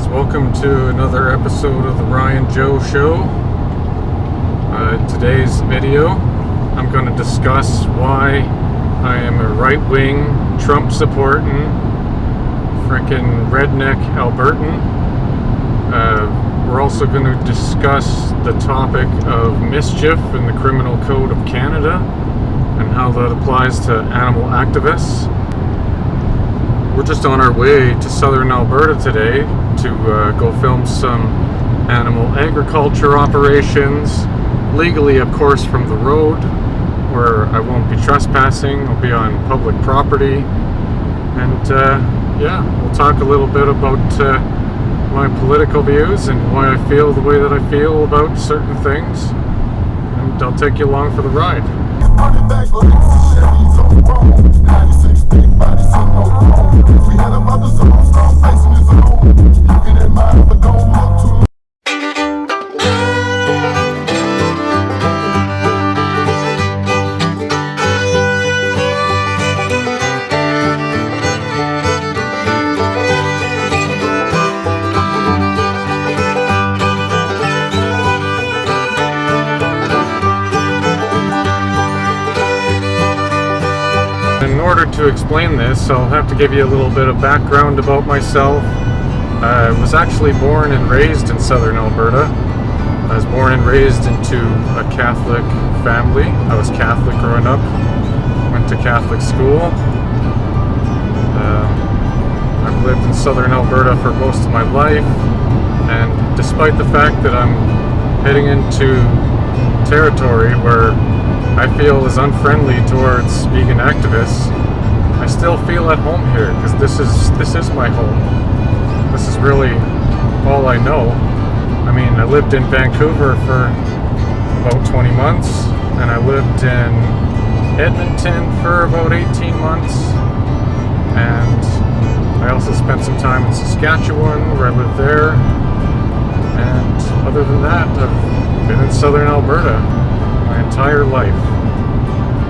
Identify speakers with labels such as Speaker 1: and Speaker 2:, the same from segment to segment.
Speaker 1: welcome to another episode of the Ryan Joe Show. Today's video, I'm going to discuss why I am a right-wing, Trump-supporting, frickin' redneck Albertan. We're also going to discuss the topic of mischief in the Criminal Code of Canada and how that applies to animal activists. We're just on our way to southern Alberta today to go film some animal agriculture operations, legally of course from the road, where I won't be trespassing. I'll be on public property, and we'll talk a little bit about my political views and why I feel the way that I feel about certain things, and I'll take you along for the ride. In order to explain this, I'll have to give you a little bit of background about myself. I was actually born and raised in southern Alberta. I was born and raised into a Catholic family. I was Catholic growing up, went to Catholic school. I've lived in southern Alberta for most of my life, and despite the fact that I'm heading into territory where I feel is unfriendly towards vegan activists, I still feel at home here because this is my home. This is really all I know. I mean, I lived in Vancouver for about 20 months, and I lived in Edmonton for about 18 months, and I also spent some time in Saskatchewan where I lived there, and other than that, I've been in southern Alberta my entire life.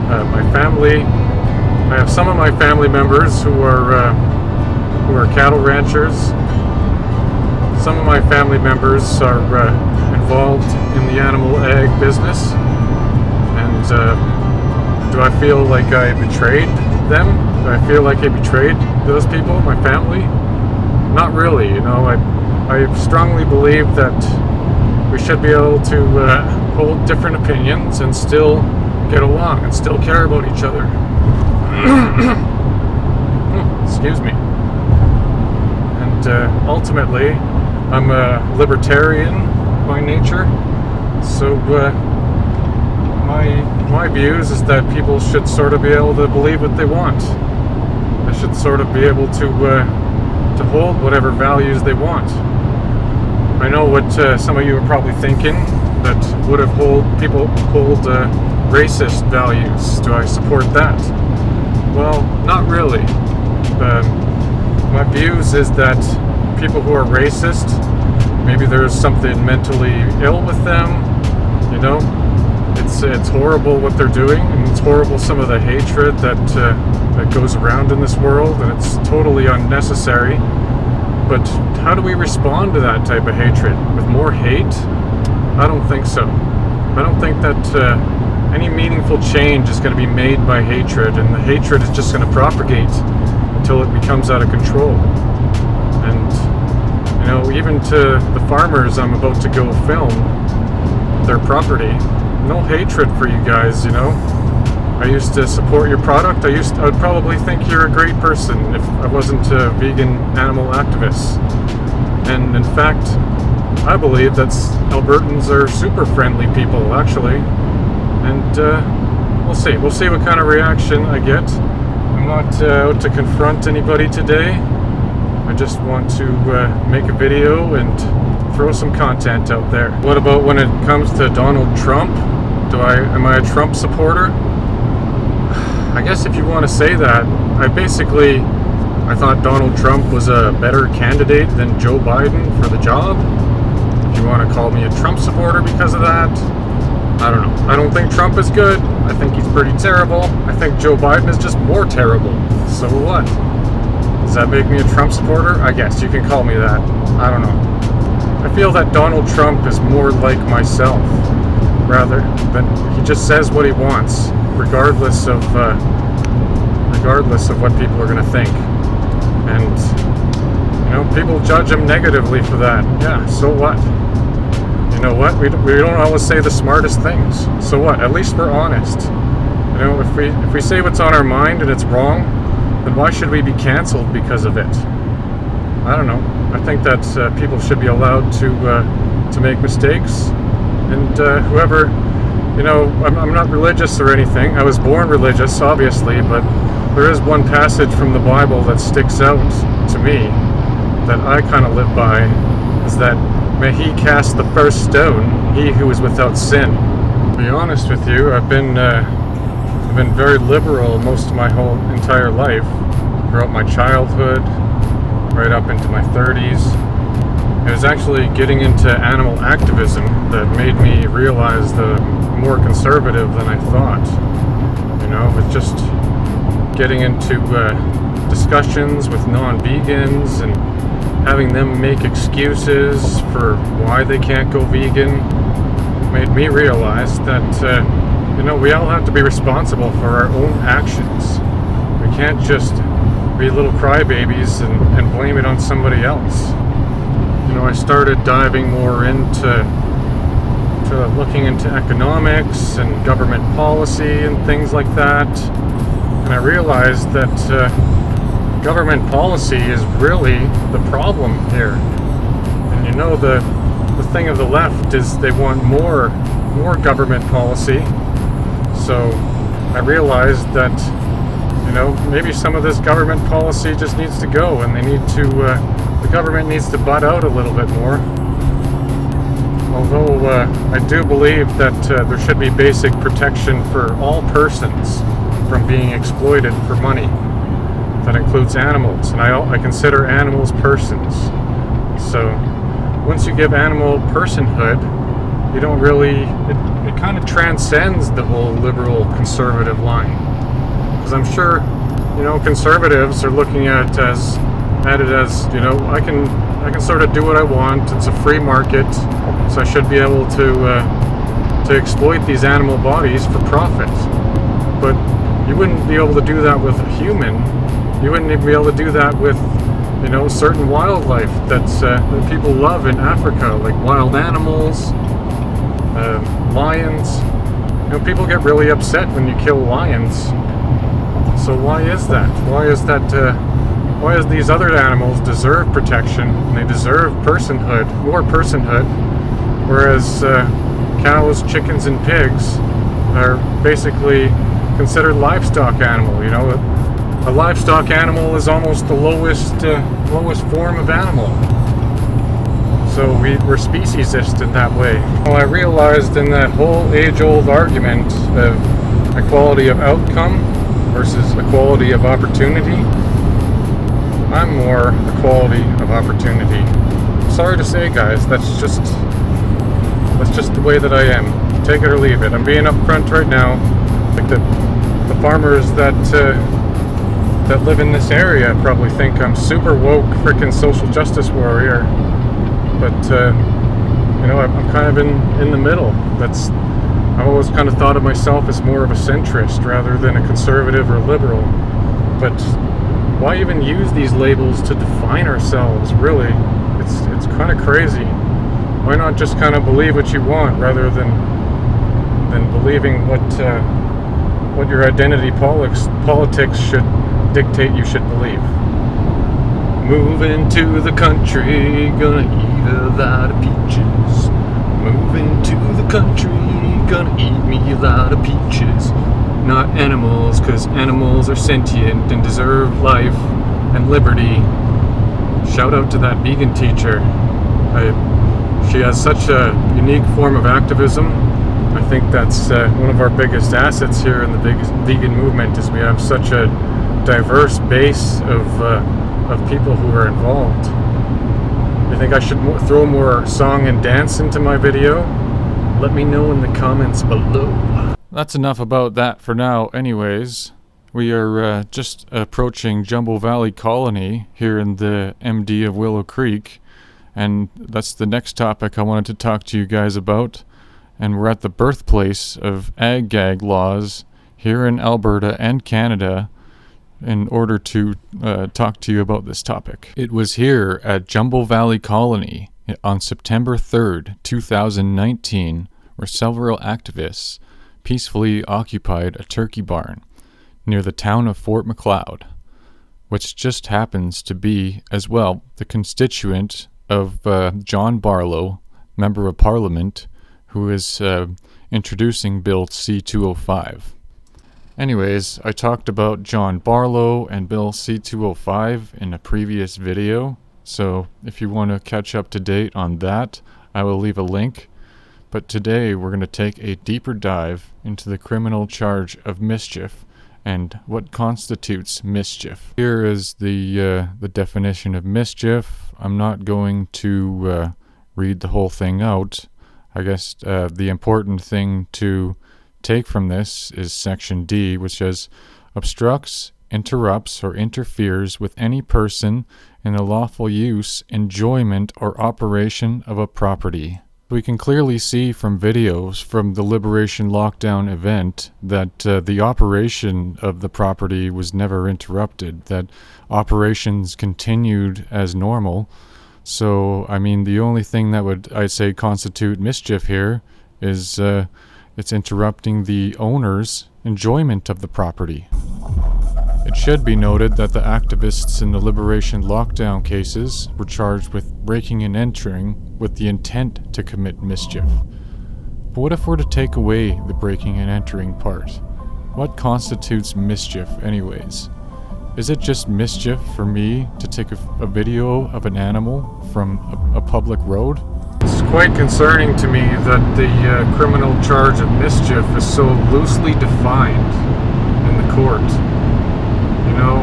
Speaker 1: My family, I have some of my family members who are cattle ranchers. Some of my family members are involved in the animal ag business, and do I feel like I betrayed them? Do I feel like I betrayed those people, my family? Not really. You know, I strongly believe that we should be able to hold different opinions and still get along and still care about each other. Excuse me. And ultimately, I'm a libertarian by nature, so my views is that people should sort of be able to believe what they want. They should sort of be able to hold whatever values they want. I know what some of you are probably thinking, that would have people hold racist values. Do I support that? Well, not really. My views is that people who are racist, maybe there's something mentally ill with them, you know? It's horrible what they're doing, and it's horrible some of the hatred that goes around in this world, and it's totally unnecessary. But how do we respond to that type of hatred? With more hate? I don't think so. I don't think that any meaningful change is going to be made by hatred, and the hatred is just going to propagate until it becomes out of control. And, you know, even to the farmers I'm about to go film their property, no hatred for you guys, you know. I used to support your product. I would probably think you're a great person if I wasn't a vegan animal activist. And in fact, I believe that Albertans are super friendly people, actually. And we'll see what kind of reaction I get. I'm not out to confront anybody today. I just want to make a video and throw some content out there. What about when it comes to Donald Trump? Am I a Trump supporter? I guess if you want to say that, I thought Donald Trump was a better candidate than Joe Biden for the job. If you want to call me a Trump supporter because of that, I don't know. I don't think Trump is good. I think he's pretty terrible. I think Joe Biden is just more terrible. So what? Does that make me a Trump supporter? I guess you can call me that. I don't know. I feel that Donald Trump is more like myself, rather than he just says what he wants, regardless of what people are going to think. And people judge him negatively for that. Yeah, so what? You know what? We don't always say the smartest things. So what? At least we're honest. If we say what's on our mind and it's wrong, then why should we be canceled because of it? I don't know. I think that people should be allowed to make mistakes, and whoever, I'm not religious or anything. I was born religious, obviously, but there is one passage from the Bible that sticks out to me that I kind of live by, is that may he cast the first stone, he who is without sin. To be honest with you, I've been very liberal most of my whole entire life, throughout my childhood, right up into my 30s. It was actually getting into animal activism that made me realize that I'm more conservative than I thought. With just getting into discussions with non-vegans and having them make excuses for why they can't go vegan made me realize that we all have to be responsible for our own actions. We can't just be little crybabies and blame it on somebody else. I started diving more into looking into economics and government policy and things like that, and I realized that government policy is really the problem here. And the thing of the left is they want more government policy. So I realized that maybe some of this government policy just needs to go, and the government needs to butt out a little bit more. Although I do believe that there should be basic protection for all persons from being exploited for money. That includes animals, and I consider animals persons. So once you give animal personhood, you don't really, it kind of transcends the whole liberal conservative line. Because I'm sure, conservatives are looking at it as, I can sort of do what I want. It's a free market, so I should be able to exploit these animal bodies for profit. But you wouldn't be able to do that with a human. You wouldn't even be able to do that with, certain wildlife that people love in Africa, like wild animals, lions. People get really upset when you kill lions. So why is that? Why is these other animals deserve protection and they deserve personhood, more personhood, whereas cows, chickens, and pigs are basically considered livestock animal? A livestock animal is almost the lowest form of animal. So we're speciesist in that way. I realized in that whole age-old argument of equality of outcome versus equality of opportunity, I'm more equality of opportunity. Sorry to say, guys, that's just the way that I am. Take it or leave it. I'm being upfront right now. Like the farmers that live in this area probably think I'm super woke, freaking social justice warrior. But I'm kind of in the middle. I've always kind of thought of myself as more of a centrist rather than a conservative or liberal. But why even use these labels to define ourselves? Really, it's kind of crazy. Why not just kind of believe what you want rather than believing what your identity politics should dictate you should believe? Moving to the country, gonna eat a lot of peaches. Moving to the country, gonna eat me a lot of peaches. Not animals, cause animals are sentient and deserve life and liberty. Shout out to that vegan teacher. She has such a unique form of activism. I think that's one of our biggest assets here in the vegan movement, is we have such a diverse base of people who are involved. You think I should throw more song and dance into my video? Let me know in the comments below. That's enough about that for now anyways. We are just approaching Jumbo Valley Colony here in the MD of Willow Creek,
Speaker 2: and that's the next topic I wanted to talk to you guys about. And we're at the birthplace of ag-gag laws here in Alberta and Canada in order to talk to you about this topic. It was here at Jumbo Valley Colony on September 3rd, 2019, where several activists peacefully occupied a turkey barn near the town of Fort Macleod, which just happens to be, as well, the constituent of John Barlow, Member of Parliament, who is introducing Bill C-205. Anyways, I talked about John Barlow and Bill C-205 in a previous video, so if you want to catch up to date on that, I will leave a link. But today we're going to take a deeper dive into the criminal charge of mischief and what constitutes mischief. Here is the definition of mischief. I'm not going to read the whole thing out. I guess the important thing to take from this is section D, which says obstructs, interrupts, or interferes with any person in the lawful use, enjoyment, or operation of a property. We can clearly see from videos from the Liberation Lockdown event that the operation of the property was never interrupted, that operations continued as normal. So, I mean, the only thing that would, I'd say, constitute mischief here is it's interrupting the owner's enjoyment of the property. It should be noted that the activists in the Liberation Lockdown cases were charged with breaking and entering with the intent to commit mischief. But what if we're to take away the breaking and entering part? What constitutes mischief anyways? Is it just mischief for me to take a video of an animal from a public road?
Speaker 1: It's quite concerning to me that the criminal charge of mischief is so loosely defined in the court. You know,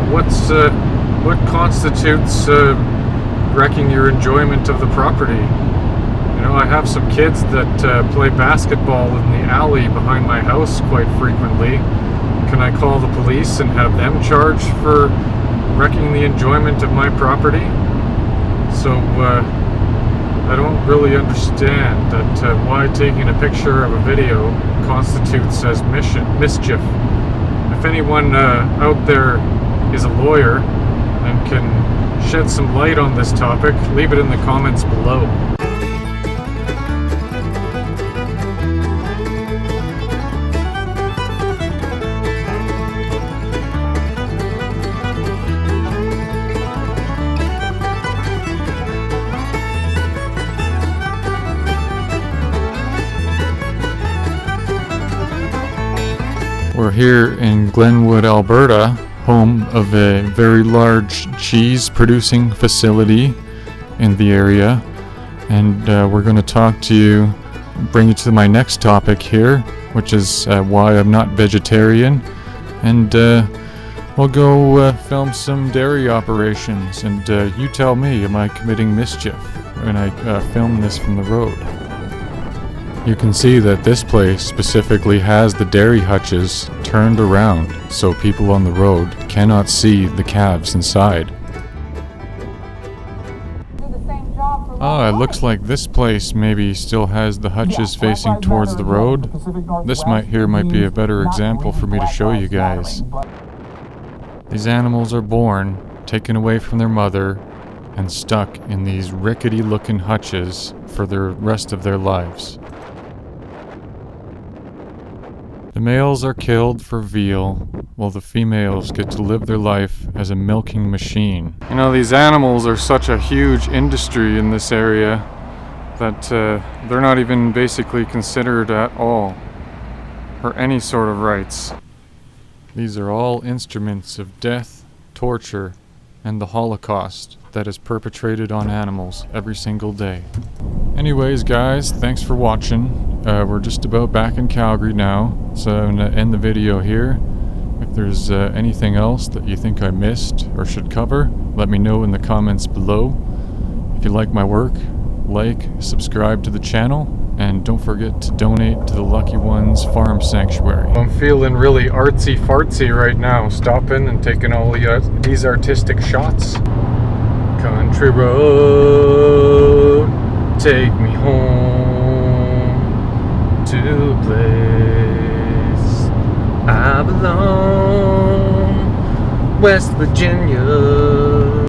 Speaker 1: what constitutes wrecking your enjoyment of the property? You know, I have some kids that play basketball in the alley behind my house quite frequently. Can I call the police and have them charged for wrecking the enjoyment of my property? So, I don't really understand that why taking a picture of a video constitutes as mischief. If anyone out there is a lawyer and can shed some light on this topic, leave it in the comments below.
Speaker 2: We're here in Glenwood, Alberta, home of a very large cheese producing facility in the area, and we're going to talk to you, bring you to my next topic here, which is why I'm not vegetarian, and we'll go film some dairy operations, and you tell me, am I committing mischief when I film this from the road? You can see that this place specifically has the dairy hutches turned around so people on the road cannot see the calves inside. Ah, it looks like this place maybe still has the hutches facing towards the road. This might be a better example for me to show you guys. These animals are born, taken away from their mother, and stuck in these rickety looking hutches for the rest of their lives. The males are killed for veal, while the females get to live their life as a milking machine. You know, these animals are such a huge industry in this area that they're not even basically considered at all for any sort of rights. These are all instruments of death, torture, and the Holocaust that is perpetrated on animals every single day. Anyways, guys, thanks for watching. We're just about back in Calgary now, so I'm going to end the video here. If there's anything else that you think I missed or should cover, let me know in the comments below. If you like my work, like, subscribe to the channel, and don't forget to donate to the Lucky Ones Farm Sanctuary.
Speaker 1: I'm feeling really artsy-fartsy right now, stopping and taking all these artistic shots. Country road. take me home to a place I belong, West Virginia.